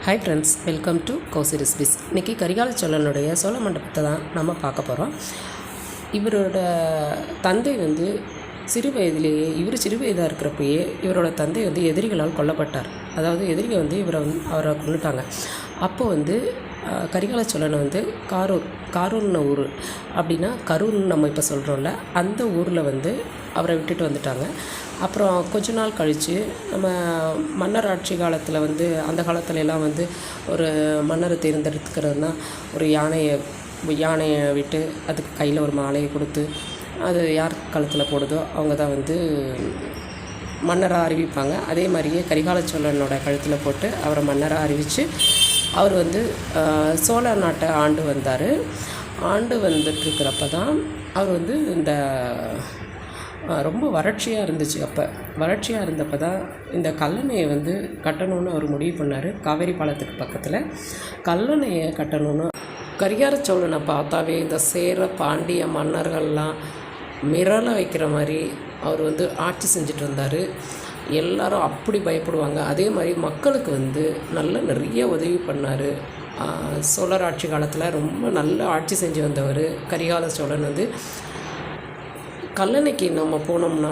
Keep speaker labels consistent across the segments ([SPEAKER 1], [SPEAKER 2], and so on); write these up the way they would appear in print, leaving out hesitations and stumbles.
[SPEAKER 1] Hi friends, welcome to Kousi recipes. இன்றைக்கி கரிகால சோழனுடைய சோழ மண்டபத்தை தான் நம்ம பார்க்க போகிறோம். இவரோட தந்தை வந்து சிறு வயதாக இருக்கிறப்பயே இவரோட தந்தை வந்து எதிரிகளால் கொல்லப்பட்டார். அதாவது எதிரிகள் வந்து அவரை கொண்டுட்டாங்க. அப்போ வந்து கரிகால சோழனை வந்து காரூர்னு ஊர், அப்படின்னா கரூர்னு நம்ம இப்போ சொல்கிறோம்ல, அந்த ஊரில் வந்து அவரை விட்டுட்டு வந்துட்டாங்க. அப்புறம் கொஞ்ச நாள் கழித்து நம்ம மன்னர் ஆட்சி காலத்தில் வந்து அந்த காலத்துலலாம் வந்து ஒரு மன்னரை தேர்ந்தெடுக்கிறதுனா ஒரு யானையை விட்டு அதுக்கு கையில் ஒரு மாலையை கொடுத்து அது யார் கழுத்தில் போடுதோ அவங்க தான் வந்து மன்னராக அறிவிப்பாங்க. அதே மாதிரியே கரிகால சோழனோட கழுத்தில் போட்டு அவரை மன்னராக அறிவித்து அவர் வந்து சோழ நாட்டை ஆண்டு வந்துட்டுருக்கிறப்ப தான் அவர் வந்து இந்த ரொம்ப வறட்சியாக இருந்துச்சு. வறட்சியாக இருந்தப்போ தான் இந்த கல்லணையை வந்து கட்டணும்னு அவர் முடிவு பண்ணார். காவேரி பாலத்துக்கு பக்கத்தில் கல்லணையை கட்டணும்னு. கரிகால சோழனை பார்த்தாவே இந்த சேர பாண்டிய மன்னர்கள்லாம் மிரள வைக்கிற மாதிரி அவர் வந்து ஆட்சி செஞ்சுட்டு இருந்தார். எல்லாரும் அப்படி பயப்படுவாங்க. அதே மாதிரி மக்களுக்கு வந்து நிறைய உதவி பண்ணார். சோழர் ஆட்சி காலத்தில் ரொம்ப நல்ல ஆட்சி செஞ்சு வந்தவர் கரிகால சோழன் வந்து. கல்லணைக்கு நம்ம போனோம்னா,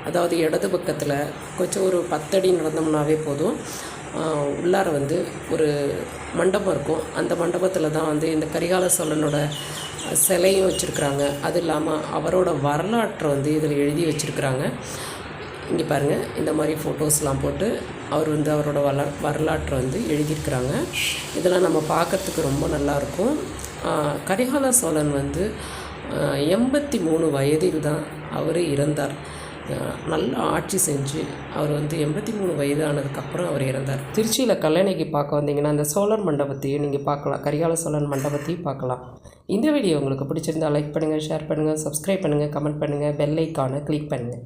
[SPEAKER 1] அதாவது இடது பக்கத்தில் கொஞ்சம் ஒரு 10 அடி நடந்தோம்னாவே போதும், உள்ளார வந்து ஒரு மண்டபம் இருக்கும். அந்த மண்டபத்தில் தான் வந்து இந்த கரிகால சோழனோட சிலையும் வச்சுருக்குறாங்க. அது இல்லாமல் அவரோட வரலாற்றை வந்து இதில் எழுதி வச்சுருக்குறாங்க. இங்கே பாருங்கள், இந்த மாதிரி ஃபோட்டோஸ்லாம் போட்டு அவர் வந்து அவரோட வரலாற்றை வந்து எழுதியிருக்கிறாங்க. இதெல்லாம் நம்ம பார்க்குறதுக்கு ரொம்ப நல்லாயிருக்கும். கரிகால சோழன் வந்து 83 வயதில் தான் அவர் இறந்தார். நல்ல ஆட்சி செஞ்சு அவர் வந்து 83 வயது ஆனதுக்கப்புறம் அவர் இறந்தார். திருச்சியில் கல்லணைக்கு பார்க்க வந்தீங்கன்னா அந்த சோழர் மண்டபத்தையும் நீங்கள் பார்க்கலாம், கரிகால சோழன் மண்டபத்தையும் பார்க்கலாம். இந்த வீடியோ உங்களுக்கு பிடிச்சிருந்தால் லைக் பண்ணுங்கள், ஷேர் பண்ணுங்கள், சப்ஸ்கிரைப் பண்ணுங்கள், கமெண்ட் பண்ணுங்கள், பெல் ஐக்கானை கிளிக் பண்ணுங்கள்.